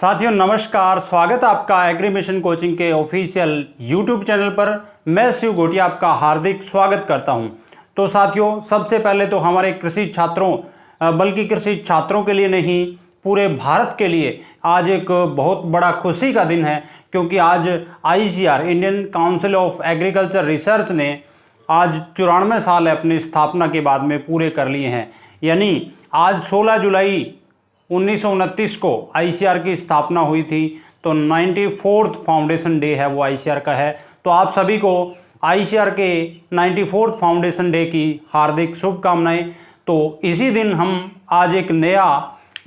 साथियों नमस्कार, स्वागत है आपका एग्री मिशन कोचिंग के ऑफिशियल यूट्यूब चैनल पर। मैं शिव घोटिया आपका हार्दिक स्वागत करता हूं। तो साथियों, सबसे पहले तो हमारे कृषि छात्रों बल्कि कृषि छात्रों के लिए नहीं, पूरे भारत के लिए आज एक बहुत बड़ा खुशी का दिन है, क्योंकि आज ICR Indian council of agriculture research ने आज 94 साल अपनी स्थापना के बाद में पूरे कर लिए हैं। यानी आज 16 जुलाई 1929 को ICR की स्थापना हुई थी, तो 94th फाउंडेशन डे है वो ICR का है। तो आप सभी को ICR के 94th फाउंडेशन डे की हार्दिक शुभकामनाएं। तो इसी दिन हम आज एक नया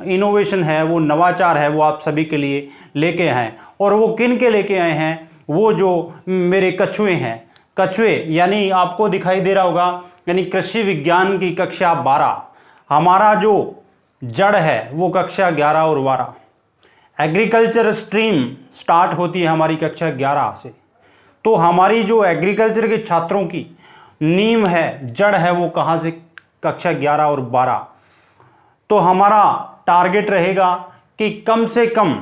इनोवेशन है, वो नवाचार है, वो आप सभी के लिए लेके आए हैं। और वो किन के लेके आए हैं? वो जो मेरे कछुए हैं, कछुए यानी आपको दिखाई दे रहा होगा, यानी कृषि विज्ञान की कक्षा 12। हमारा जो जड़ है वो कक्षा 11 और 12। एग्रीकल्चर स्ट्रीम स्टार्ट होती है हमारी कक्षा 11 से। तो हमारी जो एग्रीकल्चर के छात्रों की नींव है, जड़ है, वो कहाँ से? कक्षा 11 और 12। तो हमारा टारगेट रहेगा कि कम से कम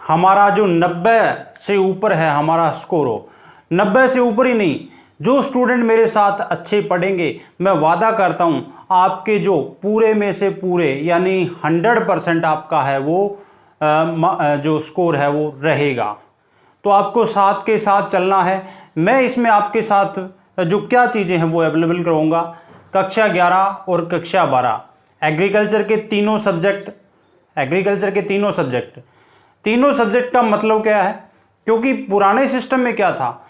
हमारा जो 90 से ऊपर है हमारा स्कोर हो। 90 से ऊपर ही नहीं, जो स्टूडेंट मेरे साथ अच्छे पढ़ेंगे, मैं वादा करता हूं आपके जो पूरे में से पूरे यानी 100% आपका है वो जो स्कोर है वो रहेगा। तो आपको साथ के साथ चलना है। मैं इसमें आपके साथ जो क्या चीज़ें हैं वो अवेलेबल कराऊंगा। कक्षा 11 और कक्षा 12 एग्रीकल्चर के तीनों सब्जेक्ट, तीनों सब्जेक्ट का मतलब क्या है? क्योंकि पुराने सिस्टम में क्या था,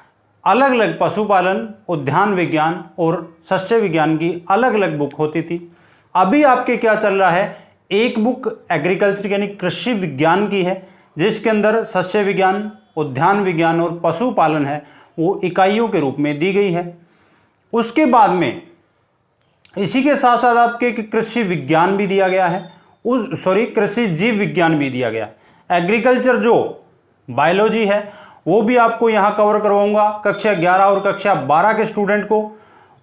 अलग अलग पशुपालन, उद्यान विज्ञान और सस्य विज्ञान की अलग अलग बुक होती थी। अभी आपके क्या चल रहा है, एक बुक एग्रीकल्चर यानी कृषि विज्ञान की है, जिसके अंदर सस्य विज्ञान, उद्यान विज्ञान और पशुपालन है, वो इकाइयों के रूप में दी गई है। उसके बाद में इसी के साथ साथ आपके कृषि विज्ञान भी दिया गया है, कृषि जीव विज्ञान भी दिया गया। एग्रीकल्चर जो बायोलॉजी है वो भी आपको यहाँ कवर करवाऊंगा कक्षा 11 और कक्षा 12 के स्टूडेंट को।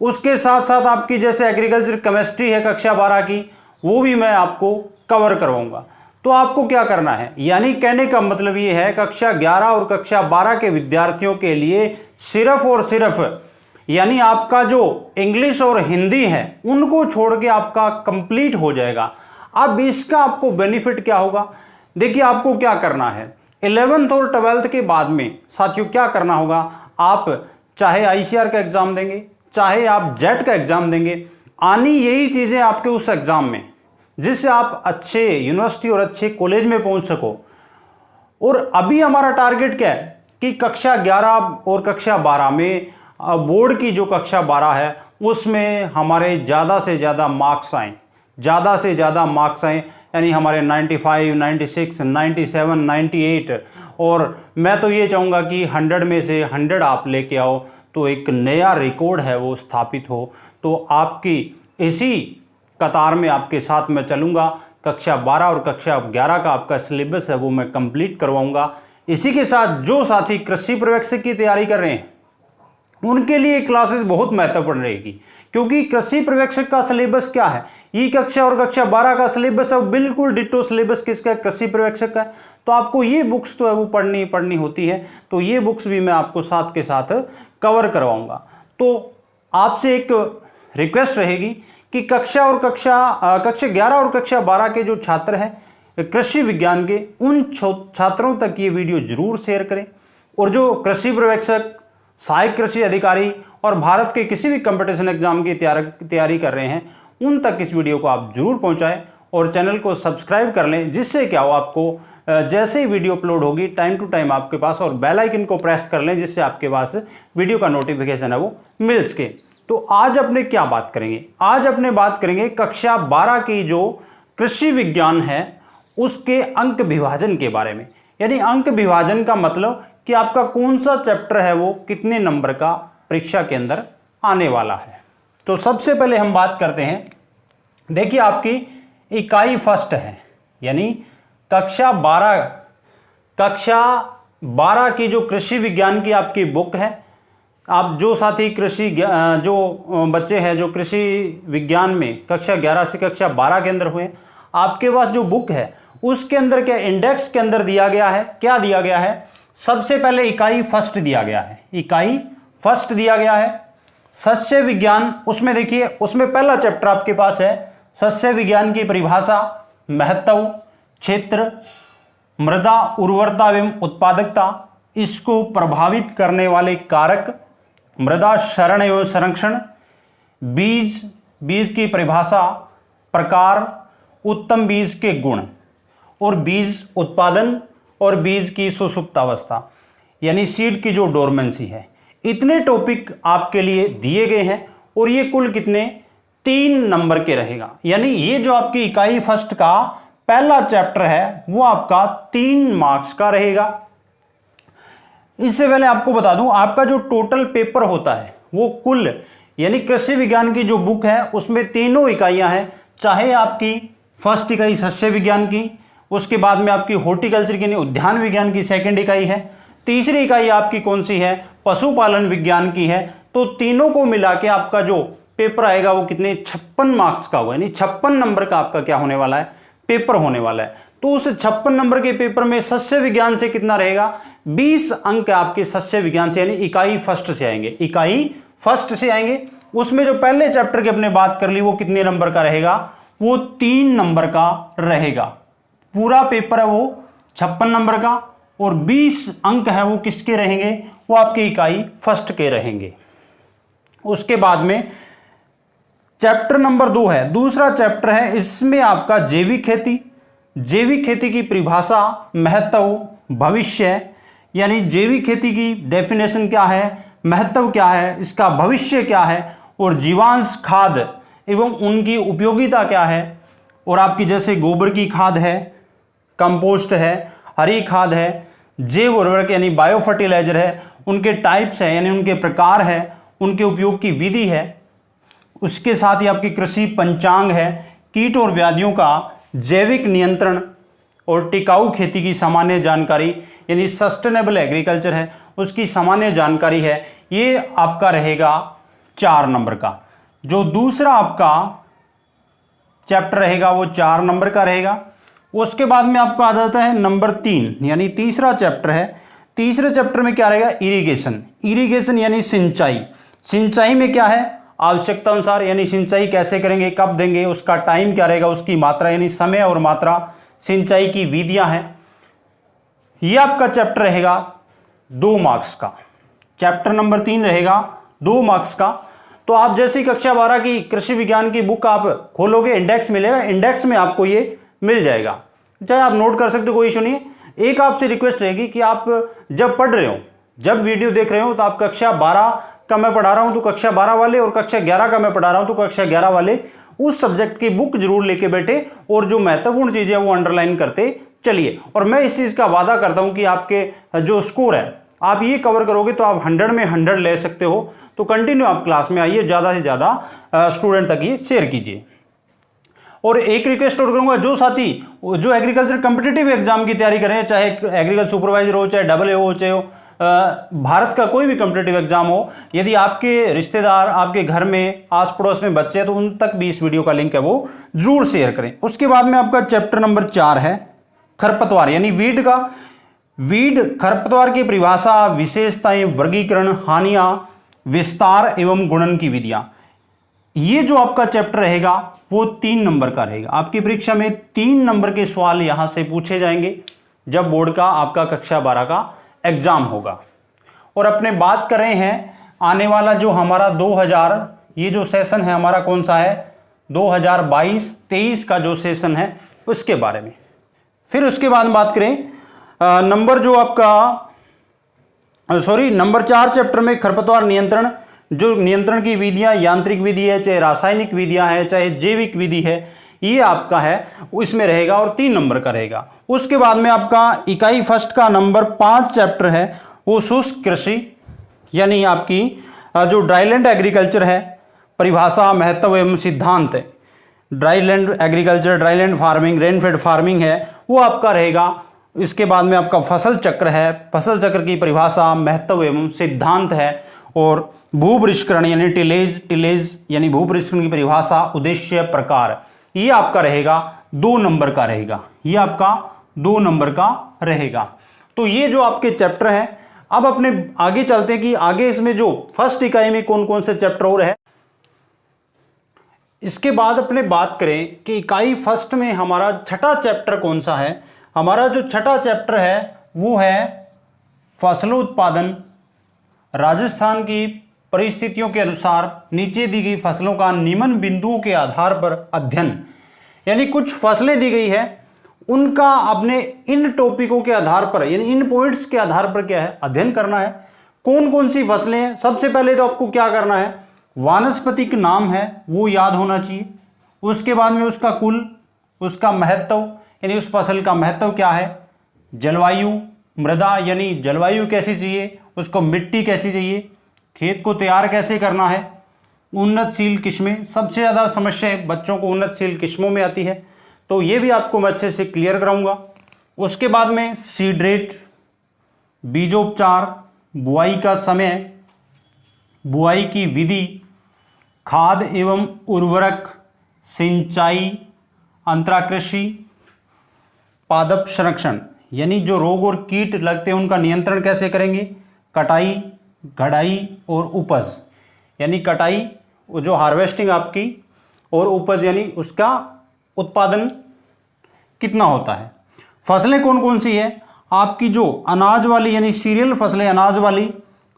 उसके साथ साथ आपकी जैसे एग्रीकल्चर केमिस्ट्री है कक्षा 12 की, वो भी मैं आपको कवर करवाऊंगा। तो आपको क्या करना है, यानी कहने का मतलब ये है, कक्षा 11 और कक्षा 12 के विद्यार्थियों के लिए सिर्फ और सिर्फ यानी आपका जो इंग्लिश और हिंदी है उनको छोड़ के आपका कंप्लीट हो जाएगा। अब इसका आपको बेनिफिट क्या होगा? देखिए, आपको क्या करना है, 11th और 12th के बाद में साथियों क्या करना होगा, आप चाहे ICR का एग्जाम देंगे, चाहे आप जेट का एग्जाम देंगे, आनी यही चीजें आपके उस एग्जाम में, जिससे आप अच्छे यूनिवर्सिटी और अच्छे कॉलेज में पहुंच सको। और अभी हमारा टारगेट क्या है कि कक्षा 11 और कक्षा 12 में बोर्ड की जो कक्षा 12 है उसमें हमारे ज़्यादा से ज़्यादा मार्क्स आए, यानी हमारे 95, 96, 97, 98। और मैं तो ये चाहूँगा कि 100 में से 100 आप लेके आओ, तो एक नया रिकॉर्ड है वो स्थापित हो। तो आपकी इसी कतार में आपके साथ मैं चलूँगा। कक्षा 12 और कक्षा 11 का आपका सिलेबस है वो मैं कंप्लीट करवाऊँगा। इसी के साथ जो साथी कृषि पर्यवेक्षक की तैयारी कर रहे हैं उनके लिए क्लासेस बहुत महत्वपूर्ण रहेगी, क्योंकि कृषि पर्यवेक्षक का सिलेबस क्या है, ई कक्षा और कक्षा 12 का सिलेबस है बिल्कुल डिटो सिलेबस किसका है, कृषि पर्यवेक्षक का है। तो आपको ये बुक्स तो है वो पढ़नी होती है, तो ये बुक्स भी मैं आपको साथ के साथ कवर करवाऊंगा। तो आपसे एक रिक्वेस्ट रहेगी कि कक्षा 11 और कक्षा 12 के जो छात्र हैं कृषि विज्ञान के, उन छात्रों तक ये वीडियो जरूर शेयर करें। और जो कृषि पर्यवेक्षक, सहायक कृषि अधिकारी और भारत के किसी भी कंपटीशन एग्जाम की तैयारी कर रहे हैं, उन तक इस वीडियो को आप जरूर पहुंचाएं और चैनल को सब्सक्राइब कर लें, जिससे क्या हो, आपको जैसे ही वीडियो अपलोड होगी टाइम टू टाइम आपके पास, और बेल आइकन को प्रेस कर लें, जिससे आपके पास वीडियो का नोटिफिकेशन है वो मिल सके। तो आज अपने क्या बात करेंगे, आज अपने बात करेंगे कक्षा 12 की जो कृषि विज्ञान है उसके अंक विभाजन के बारे में। यानी अंक विभाजन का मतलब कि आपका कौन सा चैप्टर है वो कितने नंबर का परीक्षा के अंदर आने वाला है। तो सबसे पहले हम बात करते हैं, देखिए आपकी इकाई फर्स्ट है, यानी कक्षा 12 की जो कृषि विज्ञान की आपकी बुक है। आप जो साथी जो बच्चे हैं जो कृषि विज्ञान में कक्षा 11 से कक्षा 12 के अंदर हुए, आपके पास जो बुक है उसके अंदर क्या इंडेक्स के अंदर दिया गया है, क्या दिया गया है, सबसे पहले इकाई फर्स्ट दिया गया है, इकाई फर्स्ट दिया गया है। सस्य विज्ञान, उसमें देखिए उसमें पहला चैप्टर आपके पास है सस्य विज्ञान की परिभाषा, महत्व, क्षेत्र, मृदा उर्वरता एवं उत्पादकता, इसको प्रभावित करने वाले कारक, मृदा क्षरण एवं संरक्षण, बीज, बीज की परिभाषा, प्रकार, उत्तम बीज के गुण, और बीज उत्पादन और बीज की सुसुप्तावस्था यानी सीड की जो डोरमेंसी है। इतने टॉपिक आपके लिए दिए गए हैं और ये कुल कितने 3 नंबर के रहेगा। यानी ये जो आपकी इकाई फर्स्ट का पहला चैप्टर है वो आपका 3 मार्क्स का रहेगा। इससे पहले आपको बता दूं, आपका जो टोटल पेपर होता है वो कुल यानी कृषि विज्ञान की जो बुक है उसमें तीनों इकाइयां हैं, चाहे आपकी फर्स्ट इकाई सस्य विज्ञान की, उसके बाद में आपकी हॉर्टिकल्चर की यानी उद्यान विज्ञान की सेकंड इकाई है, तीसरी इकाई आपकी कौन सी है, पशुपालन विज्ञान की है। तो तीनों को मिला के आपका जो पेपर आएगा वो कितने 56 मार्क्स का होगा, यानी 56 नंबर का आपका क्या होने वाला है, पेपर होने वाला है। तो उस 56 नंबर के पेपर में सस्य विज्ञान से कितना रहेगा, 20 अंक आपके सस्य विज्ञान से यानी इकाई फर्स्ट से आएंगे, इकाई फर्स्ट से आएंगे। उसमें जो पहले चैप्टर की अपने बात कर ली वो कितने नंबर का रहेगा, वो 3 नंबर का रहेगा। पूरा पेपर है वो 56 नंबर का और 20 अंक है वो किसके रहेंगे, वो आपके इकाई फर्स्ट के रहेंगे। उसके बाद में चैप्टर नंबर 2 है, दूसरा चैप्टर है, इसमें आपका जैविक खेती, जैविक खेती की परिभाषा, महत्व, भविष्य, यानी जैविक खेती की डेफिनेशन क्या है, महत्व क्या है, इसका भविष्य क्या है, और जीवांश खाद एवं उनकी उपयोगिता क्या है। और आपकी जैसे गोबर की खाद है, कंपोस्ट है, हरी खाद है, जैव उर्वरक यानी बायो फर्टिलाइजर है, उनके टाइप्स है यानी उनके प्रकार है, उनके उपयोग की विधि है। उसके साथ ही आपकी कृषि पंचांग है, कीट और व्याधियों का जैविक नियंत्रण और टिकाऊ खेती की सामान्य जानकारी यानी सस्टेनेबल एग्रीकल्चर है, उसकी सामान्य जानकारी है। ये आपका रहेगा 4 नंबर का। जो दूसरा आपका चैप्टर रहेगा वो 4 नंबर का रहेगा। उसके बाद में आपको आ जाता है नंबर 3 यानी तीसरा चैप्टर है। तीसरे चैप्टर में क्या रहेगा, इरिगेशन, इरिगेशन यानी सिंचाई। सिंचाई में क्या है, आवश्यकता अनुसार यानी सिंचाई कैसे करेंगे, कब देंगे, उसका टाइम क्या रहेगा, उसकी मात्रा यानी समय और मात्रा, सिंचाई की विधियां हैं। यह आपका चैप्टर रहेगा 2 मार्क्स का। चैप्टर नंबर 3 रहेगा 2 मार्क्स का। तो आप जैसे ही कक्षा 12 की कृषि विज्ञान की बुक आप खोलोगे, इंडेक्स मिलेगा, इंडेक्स में आपको ये मिल जाएगा, चाहे आप नोट कर सकते हो, कोई इशू नहीं है। एक आपसे रिक्वेस्ट रहेगी कि आप जब पढ़ रहे हो, जब वीडियो देख रहे हो, तो आप कक्षा 12 का मैं पढ़ा रहा हूं तो कक्षा 12 वाले, और कक्षा 11 का मैं पढ़ा रहा हूं तो कक्षा 11 वाले उस सब्जेक्ट की बुक जरूर लेके बैठे और जो महत्वपूर्ण चीजें वो अंडरलाइन करते चलिए। और मैं इस चीज का वादा करता हूं कि आपके जो स्कोर है आप ये कवर करोगे तो आप 100 में 100 ले सकते हो। तो कंटिन्यू आप क्लास में आइए, ज्यादा से ज्यादा स्टूडेंट तक ये शेयर कीजिए। और एक रिक्वेस्ट और करूंगा, जो साथी जो एग्रीकल्चर कॉम्पिटिटिव एग्जाम की तैयारी करें, चाहे एग्रीकल्चर सुपरवाइजर हो, चाहे AA हो, चाहे भारत का कोई भी कॉम्पिटिटिव एग्जाम हो, यदि आपके रिश्तेदार, आपके घर में आस पड़ोस में बच्चे हैं तो उन तक भी इस वीडियो का लिंक है वो जरूर शेयर करें। उसके बाद में आपका चैप्टर नंबर 4 है खरपतवार यानी वीड का। वीड, खरपतवार की परिभाषा, विशेषताएं, वर्गीकरण, हानियां, विस्तार एवं गुणन की विधियां। ये जो आपका चैप्टर रहेगा वो 3 नंबर का रहेगा। आपकी परीक्षा में 3 नंबर के सवाल यहां से पूछे जाएंगे जब बोर्ड का आपका कक्षा 12 का एग्जाम होगा। और अपने बात कर रहे हैं आने वाला जो हमारा 2000 ये जो सेशन है हमारा कौन सा है, 2022-23 का जो सेशन है उसके बारे में। फिर उसके बाद बात करें नंबर जो आपका नंबर 4 चैप्टर में खरपतवार नियंत्रण, जो नियंत्रण की विधियां, यांत्रिक विधि है, चाहे रासायनिक विधियां है, चाहे जैविक विधि है, ये आपका है इसमें रहेगा और 3 नंबर का रहेगा। उसके बाद में आपका इकाई फर्स्ट का नंबर 5 चैप्टर है वो शुष्क कृषि यानी आपकी जो ड्राईलैंड एग्रीकल्चर है, परिभाषा, महत्व एवं सिद्धांत है। Dryland agriculture, dryland farming, rainfed farming है वो आपका रहेगा। इसके बाद में आपका फसल चक्र है, फसल चक्र की परिभाषा, महत्व एवं सिद्धांत है। और भूपरिष्करण यानी टिलेज यानी भूपरिष्करण की परिभाषा, उद्देश्य, प्रकार, ये आपका रहेगा 2 नंबर का रहेगा, ये आपका 2 नंबर का रहेगा। तो ये जो आपके चैप्टर हैं, अब अपने आगे चलते हैं कि आगे इसमें जो फर्स्ट इकाई में कौन कौन से चैप्टर और है। इसके बाद अपने बात करें कि इकाई फर्स्ट में हमारा छठा चैप्टर कौन सा है। हमारा जो छठा चैप्टर है वो है फसलोत्पादन। राजस्थान की परिस्थितियों के अनुसार नीचे दी गई फसलों का निम्न बिंदुओं के आधार पर अध्ययन, यानी कुछ फसलें दी गई है, उनका अपने इन टॉपिकों के आधार पर यानी इन पॉइंट्स के आधार पर क्या है, अध्ययन करना है। कौन कौन सी फसलें हैं, सबसे पहले तो आपको क्या करना है, वानस्पतिक नाम है वो याद होना चाहिए। उसके बाद में उसका कुल, उसका महत्व यानी उस फसल का महत्व क्या है, जलवायु, मृदा यानी जलवायु कैसी चाहिए, उसको मिट्टी कैसी चाहिए, खेत को तैयार कैसे करना है, उन्नतशील किस्में, सबसे ज़्यादा समस्याएं बच्चों को उन्नतशील किस्मों में आती है, तो ये भी आपको मैं अच्छे से क्लियर कराऊंगा। उसके बाद में सीड रेट, बीजोपचार, बुआई का समय, बुआई की विधि, खाद एवं उर्वरक, सिंचाई, अंतराकृषि, पादप संरक्षण यानी जो रोग और कीट लगते हैं उनका नियंत्रण कैसे करेंगे, कटाई, गढ़ाई और उपज यानी कटाई जो हार्वेस्टिंग आपकी, और उपज यानी उसका उत्पादन कितना होता है। फसलें कौन कौन सी है आपकी, जो अनाज वाली यानी सीरियल फसलें अनाज वाली,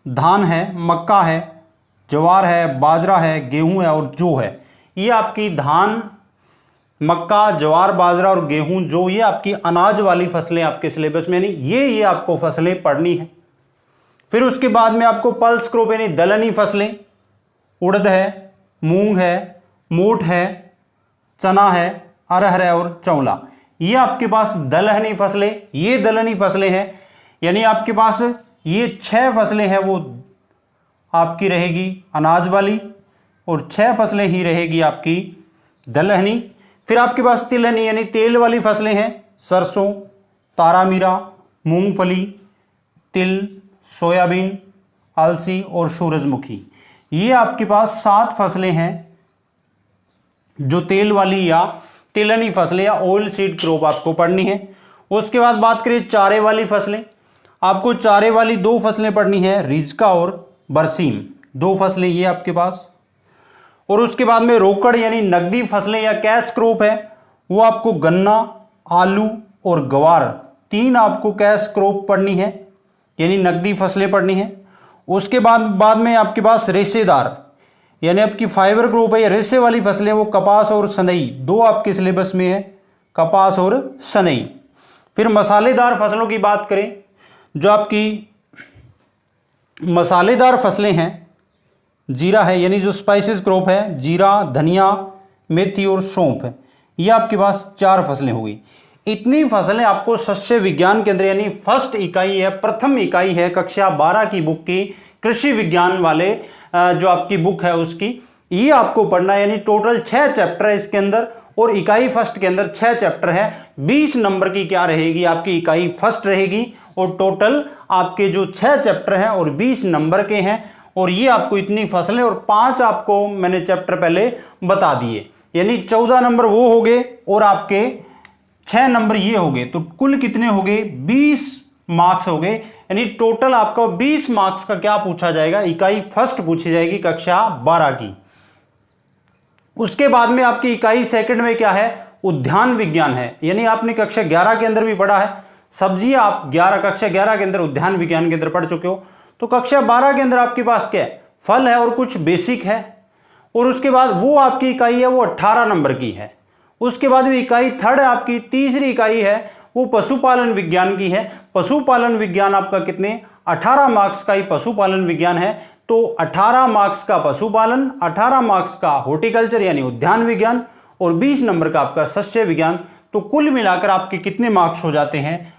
धान है, मक्का है, ज्वार है, बाजरा है, गेहूं है और जौ है। ये आपकी धान, मक्का, ज्वार, बाजरा और गेहूं, जो ये आपकी अनाज वाली फसलें आपके सिलेबस में, यानी ये आपको फसलें पढ़नी है। फिर उसके बाद में आपको पल्स क्रॉप यानी दलहनी फसलें, उड़द है, मूंग है, मोठ है, चना है, अरहर है और चौला, ये आपके पास दलहनी फसलें, ये दलहनी फसलें हैं। यानी आपके पास ये 6 फसलें हैं वो आपकी रहेगी अनाज वाली, और 6 फसलें ही रहेगी आपकी दलहनी। फिर आपके पास तिलहनी यानी तेल वाली फसलें हैं, सरसों, तारामीरा, मूंगफली, तिल, सोयाबीन, अलसी और सूरजमुखी। ये आपके पास 7 फसलें हैं जो तेल वाली या तिलहनी फसलें या ऑयल सीड क्रॉप आपको पढ़नी है। उसके बाद बात करें चारे वाली फसलें, आपको चारे वाली 2 फसलें पढ़नी है, रिजका और बरसीम, 2 फसलें ये आपके पास। और उसके बाद में रोकड़ यानी नकदी फसलें या कैश क्रॉप है, वो आपको गन्ना, आलू और गवार, 3 आपको कैश क्रॉप पढ़नी है यानी नकदी फसलें पढ़नी है। उसके बाद में आपके पास रेशेदार यानी आपकी फाइबर क्रॉप है या रेशे वाली फसलें, वो कपास और सनई, 2 आपके सिलेबस में है, कपास और सनई। फिर मसालेदार फसलों की बात करें, जो आपकी मसालेदार फसलें हैं, जीरा है यानी जो स्पाइसेस क्रॉप है, जीरा, धनिया, मेथी और सौंफ है, ये आपके पास 4 फसलें हो गई। इतनी फसलें आपको शस्य विज्ञान के अंदर यानी फर्स्ट इकाई है, प्रथम इकाई है कक्षा 12 की बुक की, कृषि विज्ञान वाले जो आपकी बुक है उसकी, ये आपको पढ़ना है। यानी टोटल 6 चैप्टर है इसके अंदर, और इकाई फर्स्ट के अंदर 6 चैप्टर है। 20 नंबर की क्या रहेगी आपकी इकाई फर्स्ट रहेगी, और टोटल आपके जो 6 चैप्टर हैं और 20 नंबर के हैं। और ये आपको इतनी फसलें और 5 आपको मैंने चैप्टर पहले बता दिए, यानी 14 नंबर वो हो गए और आपके 6 नंबर ये हो गए, तो कुल कितने हो गए, 20 मार्क्स हो गए। यानी टोटल आपका 20 मार्क्स का क्या पूछा जाएगा, इकाई फर्स्ट पूछी जाएगी कक्षा 12 की। उसके बाद में आपकी इकाई सेकंड में क्या है, उद्यान विज्ञान है, यानी आपने कक्षा 11 के अंदर भी पढ़ा है सब्जियां, आप कक्षा 11 के अंदर उद्यान विज्ञान के अंदर पढ़ चुके हो। तो कक्षा 12 के अंदर आपके पास क्या है, फल है और कुछ बेसिक है। और उसके बाद वो आपकी इकाई है वो 18 नंबर की है। उसके बाद भी इकाई थर्ड आपकी तीसरी इकाई है वो पशुपालन विज्ञान की है। पशुपालन विज्ञान आपका कितने, 18 मार्क्स का ही पशुपालन विज्ञान है। तो 18 मार्क्स का पशुपालन, 18 मार्क्स का हॉर्टिकल्चर यानी उद्यान विज्ञान, और 20 नंबर का आपका सस्य विज्ञान। तो कुल मिलाकर आपके कितने मार्क्स हो जाते हैं,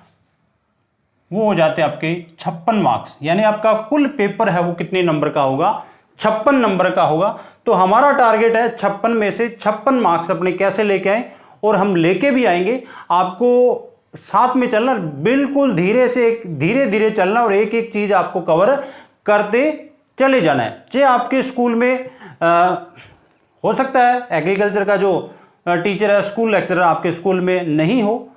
वो हो जाते हैं आपके 56 मार्क्स। यानी आपका कुल पेपर है वो कितने नंबर का होगा, 56 नंबर का होगा। तो हमारा टारगेट है 56 में से 56 मार्क्स अपने कैसे लेके आए, और हम लेके भी आएंगे। आपको साथ में चलना, बिल्कुल धीरे धीरे चलना, और एक एक चीज आपको कवर करते चले जाना है। चाहे आपके स्कूल में हो सकता है एग्रीकल्चर का जो टीचर है, स्कूल लेक्चरर आपके स्कूल में नहीं हो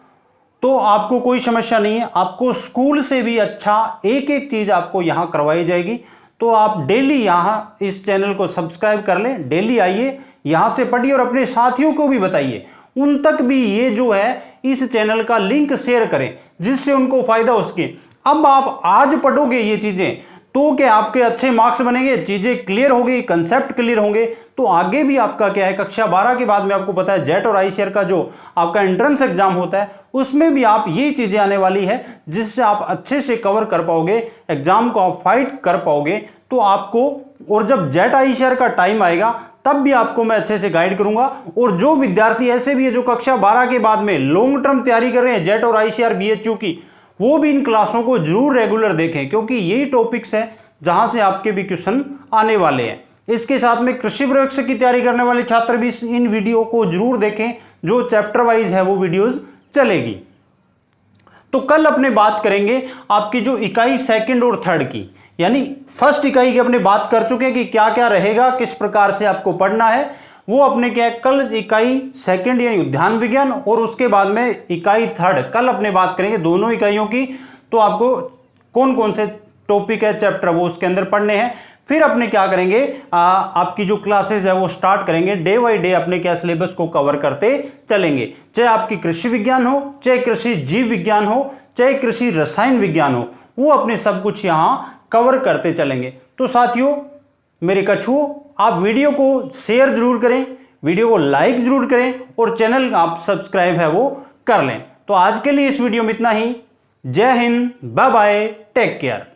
तो आपको कोई समस्या नहीं है, आपको स्कूल से भी अच्छा एक एक चीज आपको यहां करवाई जाएगी। तो आप डेली यहां इस चैनल को सब्सक्राइब कर लें, डेली आइए यहां से पढ़िए और अपने साथियों को भी बताइए, उन तक भी ये जो है इस चैनल का लिंक शेयर करें जिससे उनको फायदा उसके। अब आप आज पढ़ोगे ये चीजें तो क्या आपके अच्छे मार्क्स बनेंगे, चीजें क्लियर होगी, कंसेप्ट क्लियर होंगे, तो आगे भी आपका क्या है कक्षा 12 के बाद में आपको पता है जेट और आईसीआर का जो आपका एंट्रेंस एग्जाम होता है उसमें भी आप ये चीजें आने वाली है जिससे आप अच्छे से कवर कर पाओगे, एग्जाम को आप फाइट कर पाओगे। तो आपको, और जब जेट आईसीआर का टाइम आएगा तब भी आपको मैं अच्छे से गाइड करूंगा। और जो विद्यार्थी ऐसे भी है जो कक्षा 12 के बाद में लॉन्ग टर्म तैयारी कर रहे हैं जेट और आईसीआर बीएचयू की, वो भी इन क्लासों को जरूर रेगुलर देखें क्योंकि यही टॉपिक्स है जहां से आपके भी क्वेश्चन आने वाले हैं। इसके साथ में कृषि परीक्षा की तैयारी करने वाले छात्र भी इन वीडियो को जरूर देखें, जो चैप्टर वाइज है वो वीडियोस चलेगी। तो कल अपने बात करेंगे आपकी जो इकाई सेकंड और थर्ड की, यानी फर्स्ट इकाई की अपने बात कर चुके हैं कि क्या क्या रहेगा, किस प्रकार से आपको पढ़ना है, वो अपने क्या है कल इकाई सेकंड यानी उद्यान विज्ञान और उसके बाद में इकाई थर्ड कल अपने बात करेंगे दोनों इकाइयों की। तो आपको कौन कौन से टॉपिक है चैप्टर वो उसके अंदर पढ़ने हैं। फिर अपने क्या करेंगे, आपकी जो क्लासेस है वो स्टार्ट करेंगे, डे बाय डे अपने क्या सिलेबस को कवर करते चलेंगे, चाहे आपकी कृषि विज्ञान हो, चाहे कृषि जीव विज्ञान हो, चाहे कृषि रसायन विज्ञान हो, वो अपने सब कुछ यहां कवर करते चलेंगे। तो साथियों मेरे कछुओं, आप वीडियो को शेयर जरूर करें, वीडियो को लाइक जरूर करें और चैनल आप सब्सक्राइब है वो कर लें। तो आज के लिए इस वीडियो में इतना ही। जय हिंद, बाय बाय, टेक केयर।